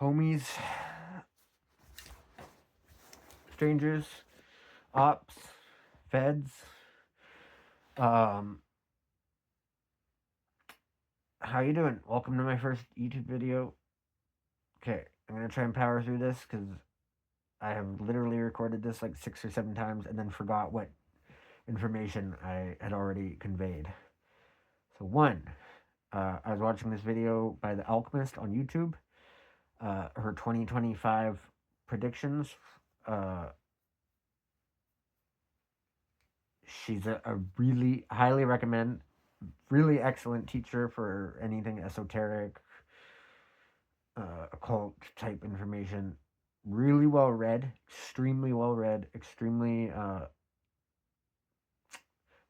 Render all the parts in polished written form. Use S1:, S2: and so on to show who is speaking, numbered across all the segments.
S1: homies, strangers, ops, feds. Um, how you doing? Welcome to my first YouTube video. Okay, I'm gonna try and power through this because I have literally recorded this like 6 or 7 times and then forgot what information I had already conveyed. So one, I was watching this video by the Alchemist on YouTube. Her 2025 predictions. Uh, she's a really highly recommend, really excellent teacher for anything esoteric, occult type information. Really well read, extremely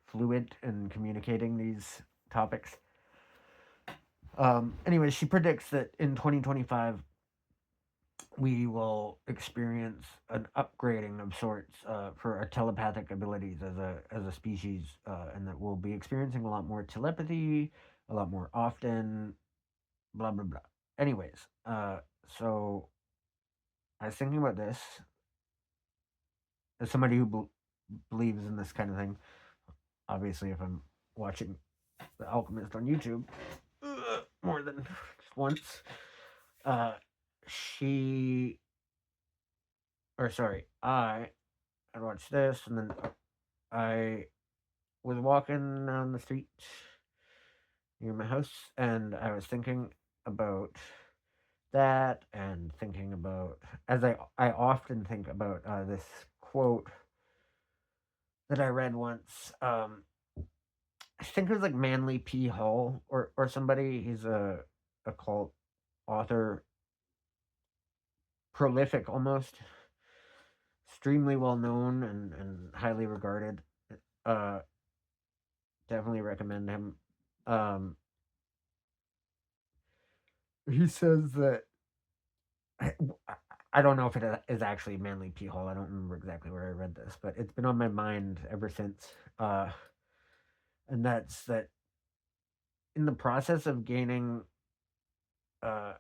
S1: fluent in communicating these topics. Anyway, she predicts that in 2025 we will experience an upgrading of sorts for our telepathic abilities as a species, and that we'll be experiencing a lot more telepathy, a lot more often, blah blah blah. Anyways, so I was thinking about this as somebody who believes in this kind of thing. Obviously, if I'm watching The Alchemist on YouTube more than just once, uh, she, or sorry, I watched this, and then I was walking down the street near my house, and I was thinking about that, and thinking about, as I often think about this quote that I read once. I think it was like Manly P. Hall or somebody. He's a occult author, prolific almost, extremely well known and highly regarded. Uh, Definitely recommend him. Um, he says that I, I don't know if it is actually Manly P. Hall. I don't remember exactly where I read this, but it's been on my mind ever since. And that's that in the process of gaining uh,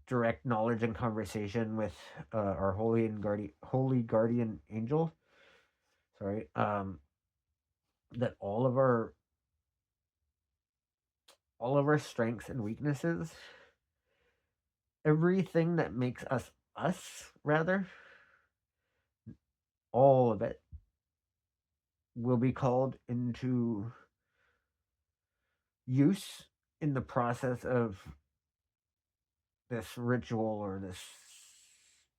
S1: direct knowledge and conversation with our holy guardian angel. Sorry, that all of our strengths and weaknesses, everything that makes us us, rather, all of it will be called into use in the process of this ritual or this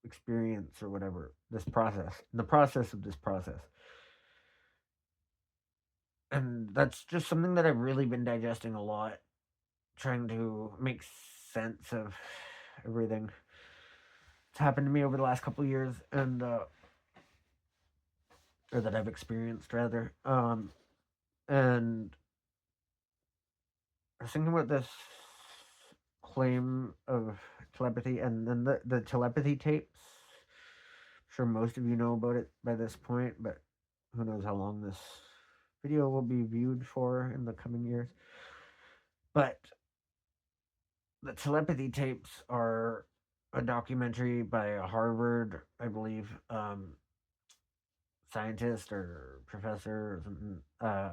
S1: experience or whatever, this process, in the process of this process. And that's just something that I've really been digesting a lot, trying to make sense of everything that's happened to me over the last couple of years, and or that I've experienced rather. And I was thinking about this claim of telepathy, and then the telepathy tapes. I'm sure most of you know about it by this point, but who knows how long this video will be viewed for in the coming years. But the telepathy tapes are a documentary by a Harvard, I believe, scientist or professor or something. I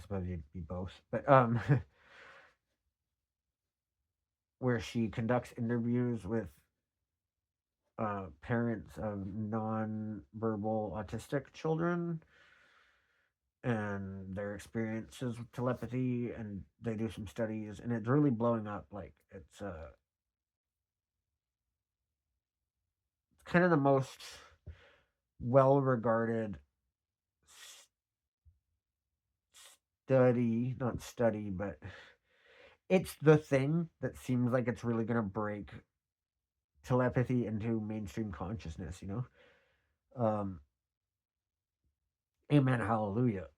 S1: suppose you'd be both, but where she conducts interviews with parents of non-verbal autistic children and their experiences with telepathy, and they do some studies, and it's really blowing up. Like it's kind of the most well-regarded not study, but it's the thing that seems like it's really going to break telepathy into mainstream consciousness, you know? Amen, hallelujah.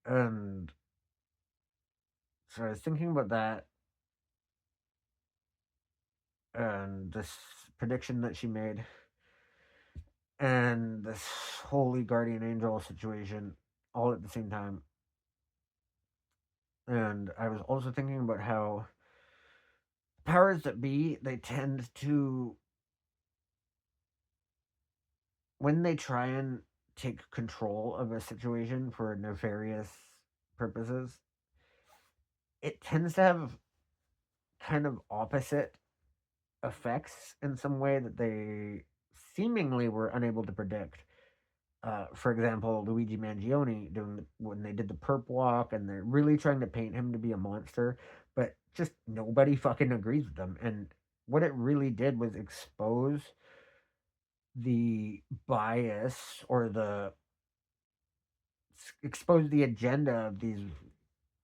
S1: And so I was thinking about that and this prediction that she made and this holy guardian angel situation all at the same time. And I was also thinking about how powers that be, they tend to, when they try and take control of a situation for nefarious purposes, it tends to have kind of opposite effects in some way that they seemingly were unable to predict. For example, Luigi Mangione when they did the perp walk, and they're really trying to paint him to be a monster, but just nobody fucking agrees with them. And what it really did was expose the bias, or expose the agenda of these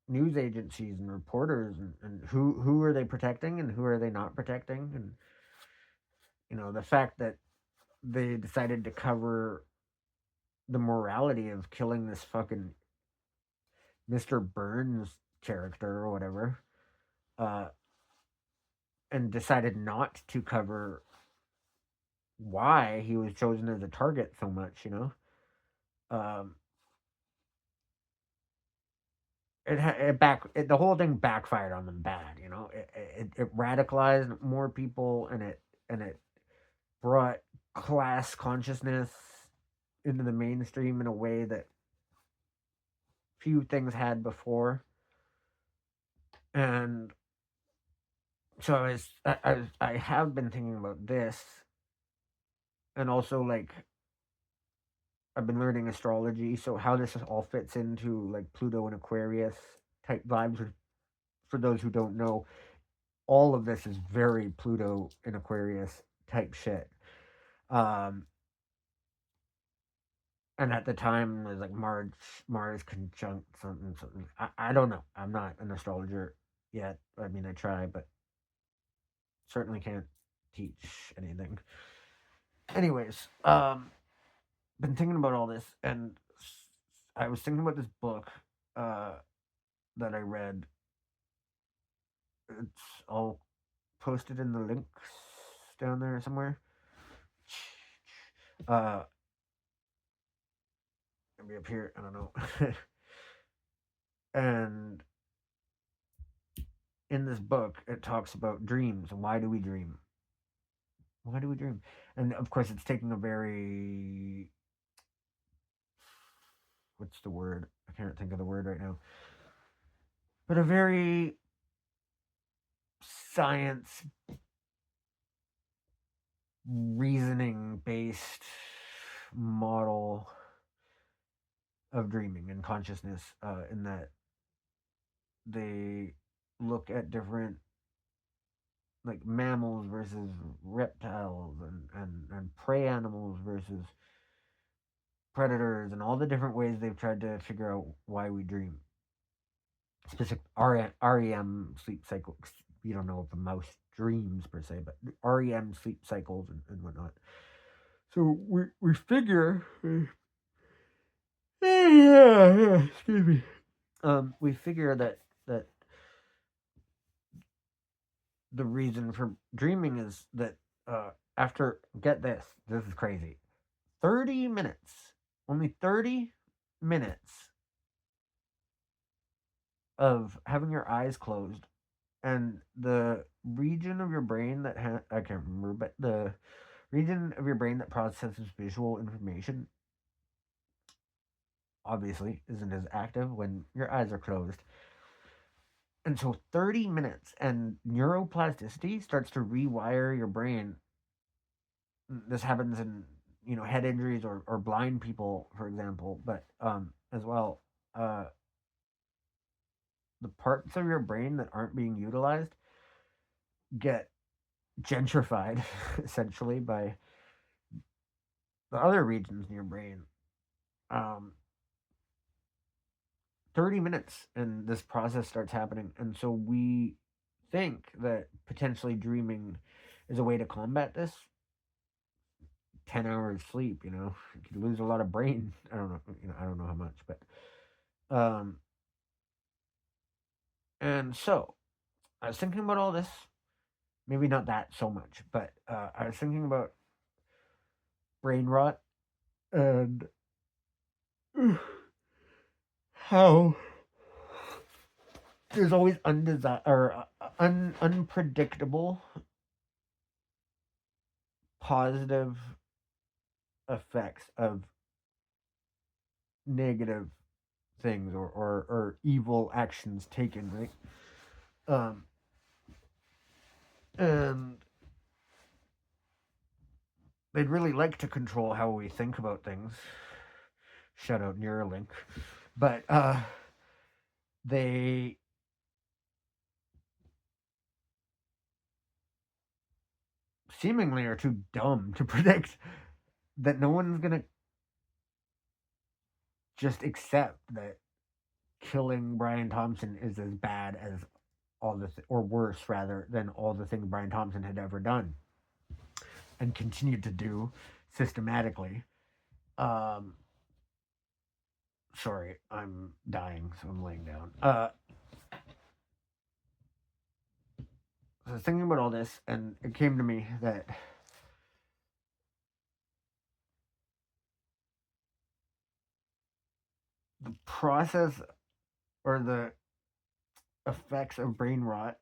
S1: news agencies and reporters, and who are they protecting and who are they not protecting. And the fact that they decided to cover the morality of killing this fucking Mr. Burns character or whatever, uh, and decided not to cover why he was chosen as a target so much. Um, the whole thing backfired on them bad. It radicalized more people, and it brought class consciousness into the mainstream in a way that few things had before. And so I have been thinking about this, and also, like, I've been learning astrology, so how this all fits into, like, Pluto and Aquarius type vibes. For those who don't know, all of this is very Pluto and Aquarius type shit. Um, and at the time it was like Mars conjunct something. I don't know. I'm not an astrologer yet. I mean, I try, but certainly can't teach anything. Anyways, been thinking about all this, and I was thinking about this book uh that I read. It's all posted in the links down there somewhere. Maybe up here, I don't know. And in this book, it talks about dreams and why do we dream? Why do we dream? And of course, it's taking a very, what's the word? I can't think of the word right now. But a very science reasoning based model of dreaming and consciousness, in that they look at different, like, mammals versus reptiles, and prey animals versus predators, and all the different ways they've tried to figure out why we dream. Specific REM sleep cycle. You don't know if a mouse dreams per se, but REM sleep cycles and whatnot. So we figure. Yeah, excuse me. We figure that the reason for dreaming is that, after, get this is crazy, 30 minutes, only 30 minutes of having your eyes closed, and the region of your brain that I can't remember, but the region of your brain that processes visual information obviously isn't as active when your eyes are closed. And so 30 minutes and neuroplasticity starts to rewire your brain. This happens in, head injuries, or blind people, for example, but as well, uh the parts of your brain that aren't being utilized get gentrified essentially by the other regions in your brain. um 30 minutes and this process starts happening, and so we think that potentially dreaming is a way to combat this. 10 hours sleep, you could lose a lot of brain. I don't know, I don't know how much, but um and so I was thinking about all this. Maybe not that so much, but I was thinking about brain rot, and how there's always undesired, or unpredictable positive effects of negative things or evil actions taken, right? Um, and they'd really like to control how we think about things. Shout out Neuralink. But they seemingly are too dumb to predict that no one's going to just accept that killing Brian Thompson is as bad as or worse rather than all the things Brian Thompson had ever done and continued to do systematically. Um, sorry, I'm dying, so I'm laying down. I was thinking about all this, and it came to me that the process or the effects of brain rot,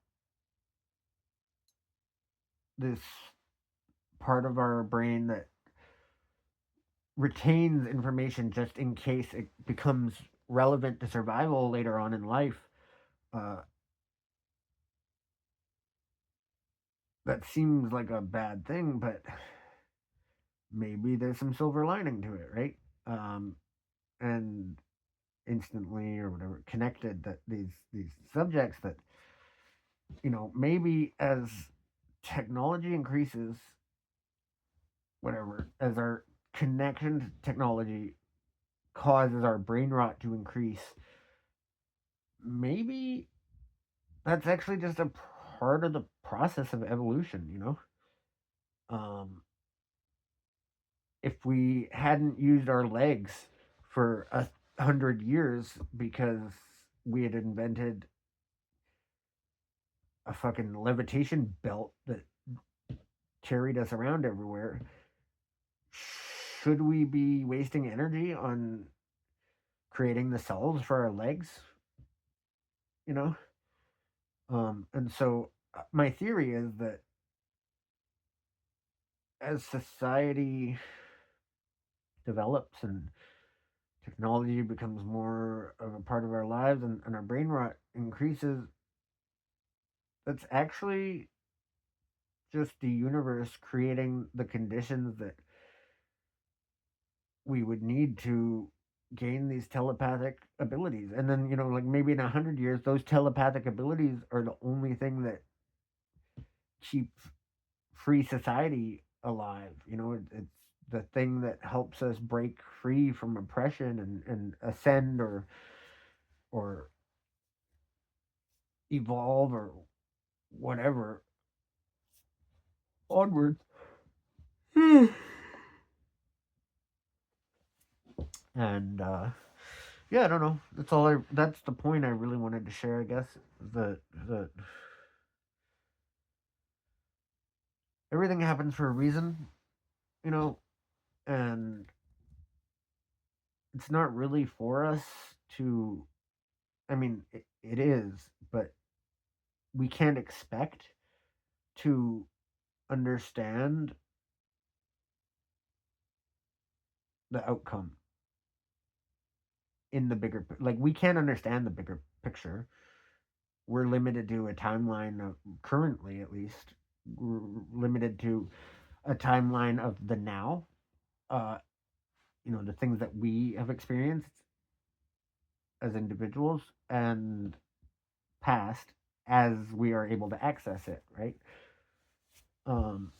S1: this part of our brain that retains information just in case it becomes relevant to survival later on in life, uh, that seems like a bad thing, but maybe there's some silver lining to it, right? And instantly or whatever connected that these subjects that maybe as technology increases, whatever, as our connection to technology causes our brain rot to increase, maybe that's actually just a part of the process of evolution. um if we hadn't used our legs for 100 years because we had invented a fucking levitation belt that carried us around everywhere, should we be wasting energy on creating the cells for our legs? You know? And so my theory is that as society develops and technology becomes more of a part of our lives and our brain rot increases, that's actually just the universe creating the conditions that we would need to gain these telepathic abilities. And then, like maybe in 100 years, those telepathic abilities are the only thing that keep free society alive. It's the thing that helps us break free from oppression and ascend or evolve or whatever onward. And yeah, I don't know. That's the point I really wanted to share, I guess. The everything happens for a reason, you know, and it's not really for us to, I mean, it is, but we can't expect to understand the outcome in the bigger, like, we can't understand the bigger picture. We're limited to a timeline of, currently at least, we're limited to a timeline of the now, uh, the things that we have experienced as individuals and past as we are able to access it, right? Um,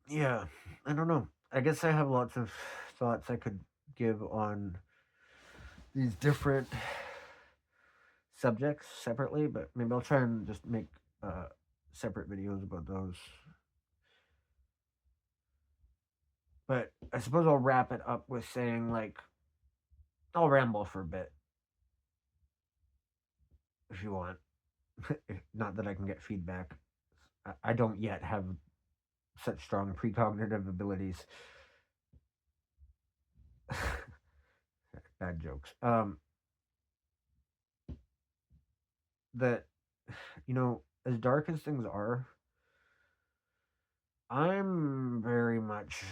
S1: yeah, I don't know. I guess I have lots of thoughts I could give on these different subjects separately, but maybe I'll try and just make separate videos about those. But I suppose I'll wrap it up with saying, like, I'll ramble for a bit if you want. Not that I can get feedback. I don't yet have such strong precognitive abilities. bad jokes. That as dark as things are, I'm very much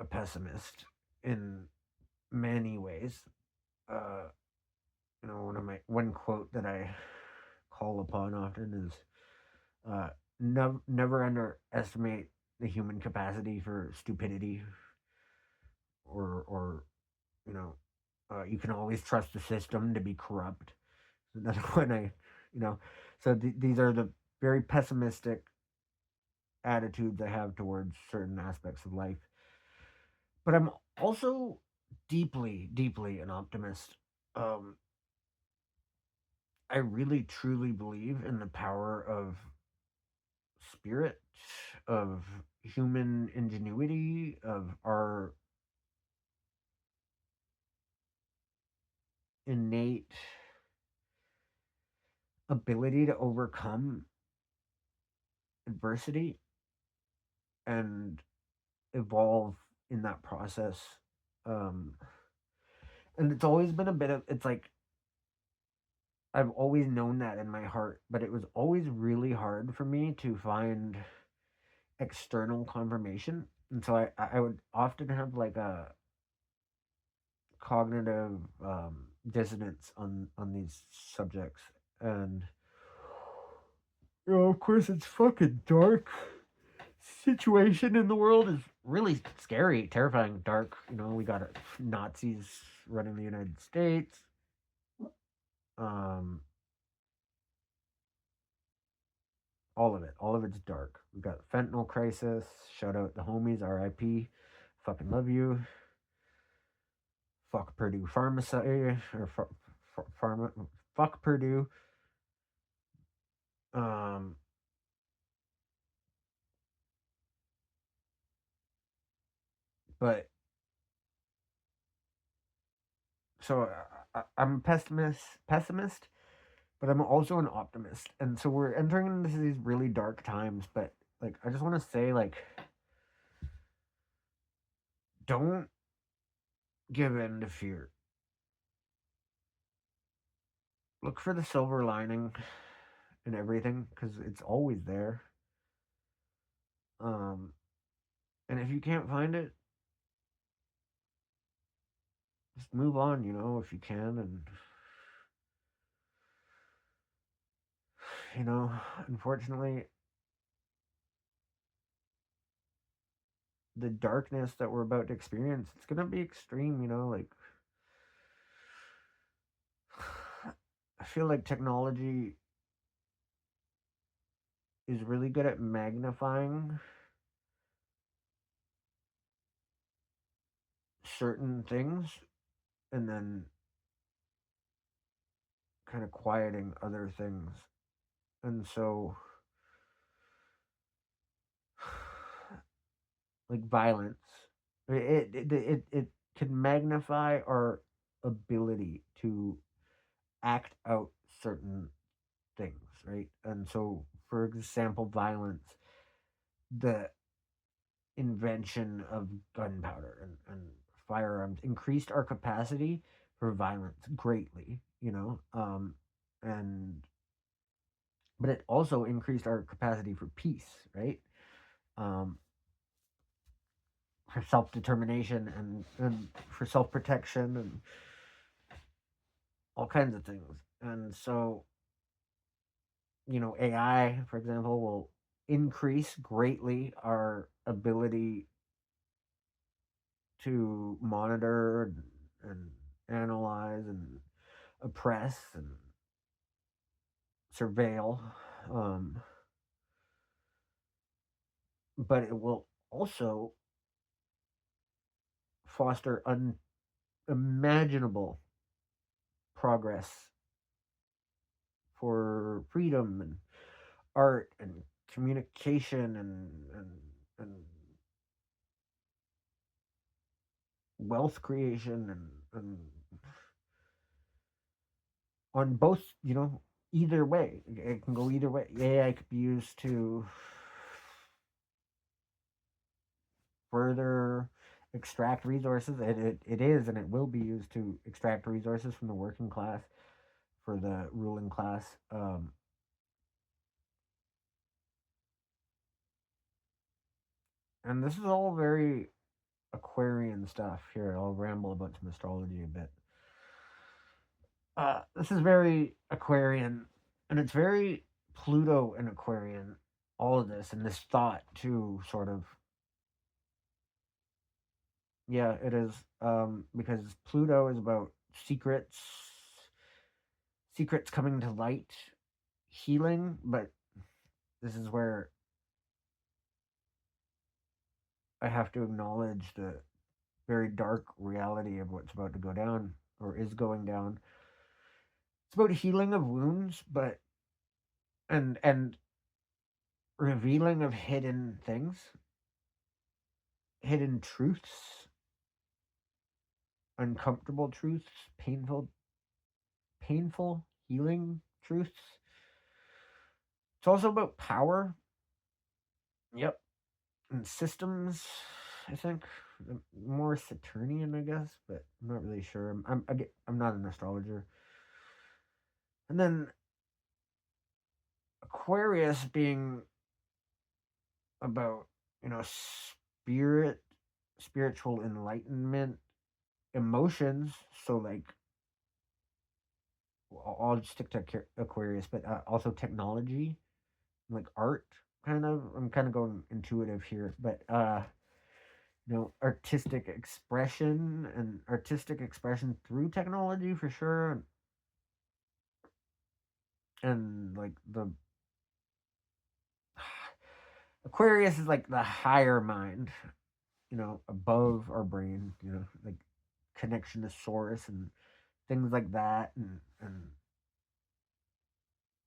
S1: a pessimist in many ways. Uh, one quote that I call upon often is never underestimate the human capacity for stupidity, or you can always trust the system to be corrupt. So that's when you know, these are the very pessimistic attitudes I have towards certain aspects of life. But I'm also deeply, deeply an optimist. Um, I really, truly believe in the power of spirit, of human ingenuity, of our innate ability to overcome adversity and evolve in that process. Um, and it's always been a bit of, it's like, I've always known that in my heart, but it was always really hard for me to find external confirmation. And so I would often have like a cognitive dissonance on these subjects. And of course, it's fucking dark. Situation in the world is really scary, terrifying, dark. We got Nazis running the United States. Um, all of it's dark. We got fentanyl crisis. Shout out the homies, R.I.P. Fucking love you. Fuck Purdue Pharmacy or pharma. Fuck Purdue. Um, but so I'm a pessimist, but I'm also an optimist, and so we're entering into these really dark times. But like, I just want to say, like, don't give in to fear. Look for the silver lining in everything because it's always there. Um, and if you can't find it, just move on. If you can, and unfortunately, the darkness that we're about to experience, it's gonna be extreme. Like, I feel like technology is really good at magnifying certain things and then kind of quieting other things. And so, like violence, it can magnify our ability to act out certain things, right? And so, for example, violence, the invention of gunpowder and firearms increased our capacity for violence greatly, and but it also increased our capacity for peace, right? Um, for self determination and for self protection and all kinds of things. And so, AI, for example, will increase greatly our ability to monitor and analyze and oppress and surveil. Um, but it will also foster unimaginable progress for freedom and art and communication and wealth creation and on both, either way. It can go either way. AI could be used to further extract resources. It is, and it will be used to extract resources from the working class for the ruling class. And this is all very Aquarian stuff here. I'll ramble about some astrology a bit. This is very Aquarian, and it's very Pluto and Aquarian. All of this and this thought too, sort of. Yeah, it is. Because Pluto is about secrets, secrets coming to light, healing. But this is where I have to acknowledge the very dark reality of what's about to go down or is going down. It's about healing of wounds, but and revealing of hidden things, hidden truths, uncomfortable truths, painful healing truths. It's also about power. Yep. And systems, I think. More Saturnian, I guess, but I'm not really sure. I'm not an astrologer. And then Aquarius being about, spirit, spiritual enlightenment, emotions. So like, I'll just stick to Aquarius, but also technology, like art. Kind of, I'm kind of going intuitive here, but artistic expression and artistic expression through technology for sure, and like the Aquarius is like the higher mind, above our brain, like connection to source and things like that, and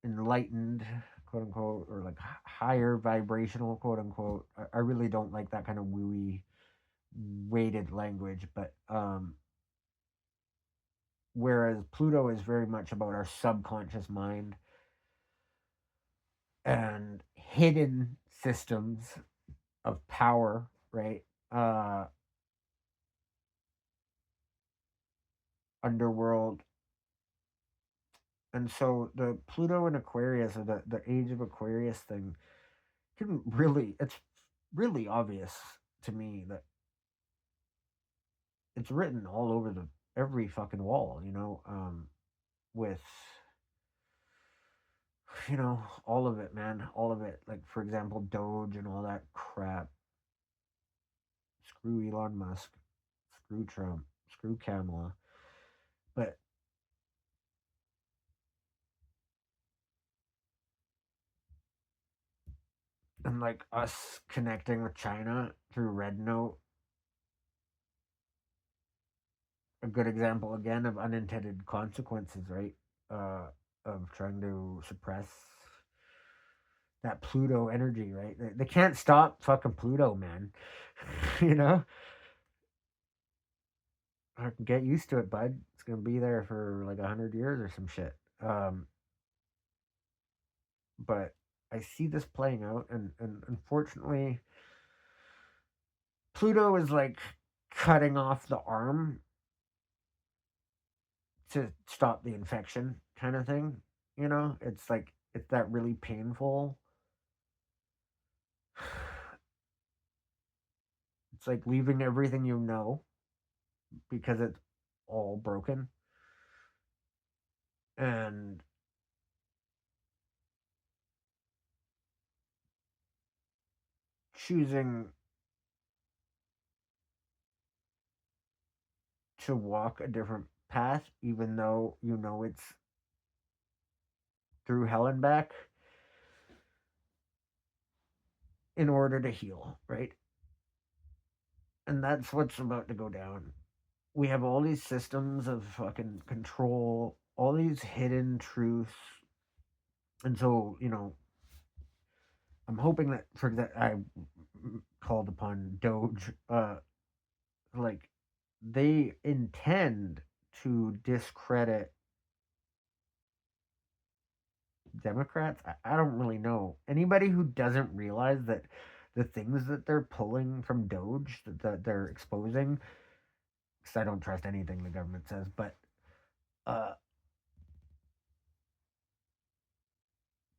S1: enlightened, quote unquote, or like higher vibrational, quote unquote. I really don't like that kind of wooey weighted language, but whereas Pluto is very much about our subconscious mind and hidden systems of power, right? Underworld. And so the Pluto and Aquarius, or the age of Aquarius thing, it's really obvious to me that it's written all over every fucking wall, with, all of it, man, all of it. Like, for example, Doge and all that crap. Screw Elon Musk, screw Trump, screw Kamala. But and like us connecting with China through Red Note, a good example again of unintended consequences, right? Of trying to suppress that Pluto energy, right? They can't stop fucking Pluto, man. you know, I can get used to it, bud. It's gonna be there for like 100 years or some shit. But I see this playing out, and unfortunately, Pluto is like cutting off the arm to stop the infection, kind of thing. It's like it's that really painful. It's like leaving everything because it's all broken, and choosing to walk a different path, even though it's through hell and back, in order to heal, right? And that's what's about to go down. We have all these systems of fucking control, all these hidden truths. And so, I'm hoping that for that I called upon Doge, like they intend to discredit Democrats. I don't really know anybody who doesn't realize that the things that they're pulling from Doge that they're exposing, because I don't trust anything the government says, but uh,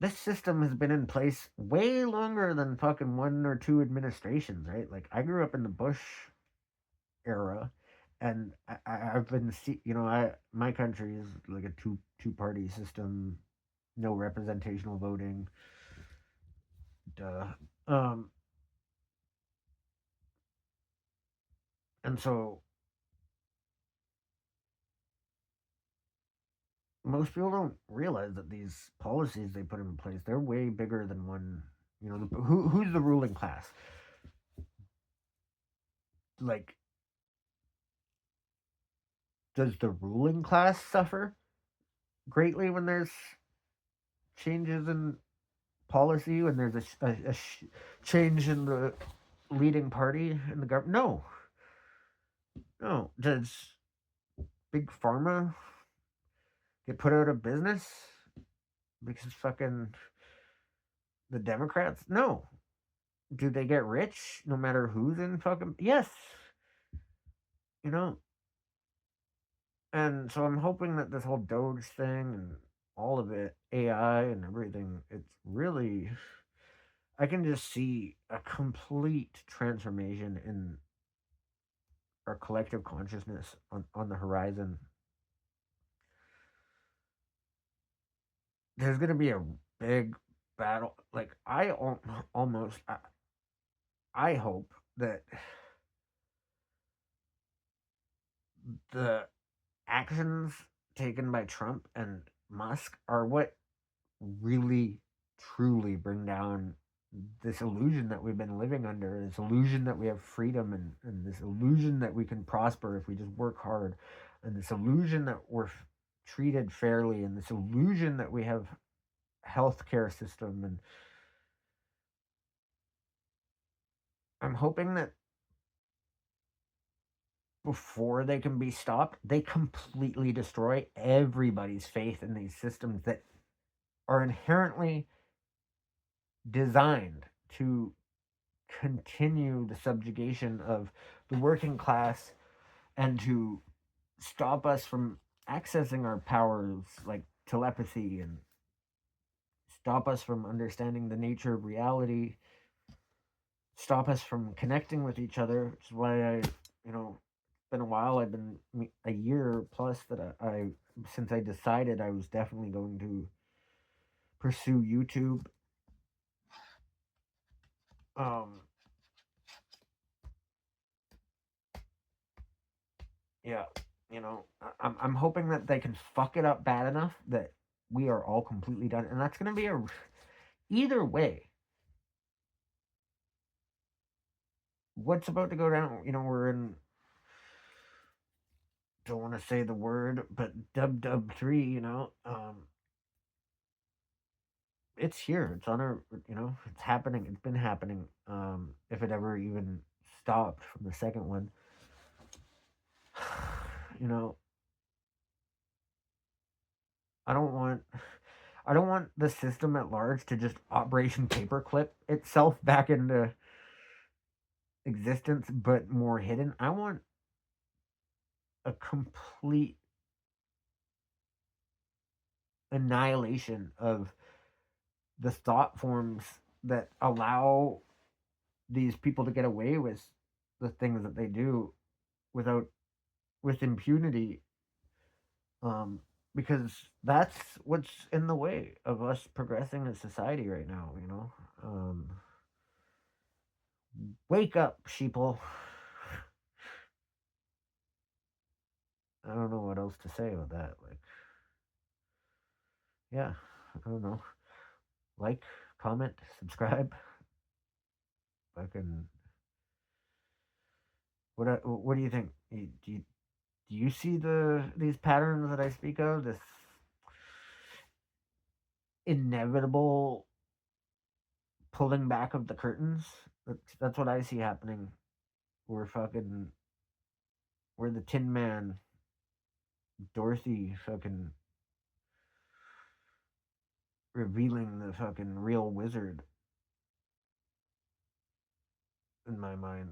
S1: this system has been in place way longer than fucking one or two administrations, right? Like I grew up in the Bush era, and I've been I my country is like a two party system, no representational voting, duh. Um, and so most people don't realize that these policies they put in place they're way bigger than one. Who's the ruling class? Like, does the ruling class suffer greatly when there's changes in policy, when there's a change in the leading party in the government? No, no. Does big pharma get put out of business because fucking the Democrats? No. Do they get rich no matter who's in fucking? Yes. You know, and so I'm hoping that this whole Doge thing and all of it, AI and everything, it's really, I can just see a complete transformation in our collective consciousness on the horizon. There's going to be a big battle. Like, almost, I hope that the actions taken by Trump and Musk are what really truly bring down this illusion that we've been living under, this illusion that we have freedom, and this illusion that we can prosper if we just work hard, and this illusion that we're treated fairly, and this illusion that we have healthcare system. And I'm hoping that before they can be stopped, they completely destroy everybody's faith in these systems that are inherently designed to continue the subjugation of the working class and to stop us from accessing our powers like telepathy, and stop us from understanding the nature of reality, stop us from connecting with each other, which is why it's been a while. I've been a year plus that I since I decided I was definitely going to pursue YouTube. Um, yeah, I'm hoping that they can fuck it up bad enough that we are all completely done, and that's gonna be a either way. What's about to go down? We're in. Don't want to say the word, but dub 3. It's here. It's on our. It's happening. It's been happening. If it ever even stopped from the second one, you know, I don't want. I don't want the system at large to just Operation Paperclip itself back into existence, but more hidden. I want a complete annihilation of the thought forms that allow these people to get away with the things that they do without with impunity, um because that's what's in the way of us progressing as society right now. Wake up, sheeple. I don't know what else to say about that. Like, yeah, I don't know. Like, comment, subscribe. Fucking, what do you think? Do you see these patterns that I speak of? This inevitable pulling back of the curtains. That's what I see happening. We're the Tin Man, Dorothy, fucking revealing the fucking real wizard. in my mind.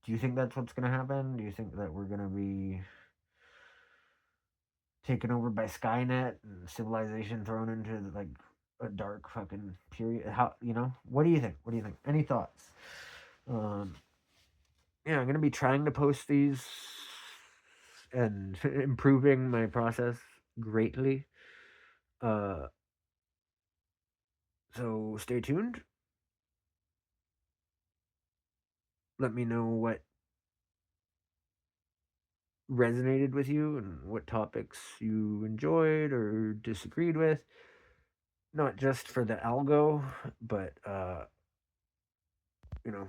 S1: Do you think that's what's going to happen? Do you think that we're going to be taken over by Skynet and civilization thrown into like a dark fucking period? How, you know? What do you think? What do you think? Any thoughts? Um, yeah, I'm gonna be trying to post these and improving my process greatly. Uh, so stay tuned. Let me know what resonated with you and what topics you enjoyed or disagreed with. Not just for the algo, but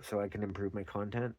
S1: so I can improve my content.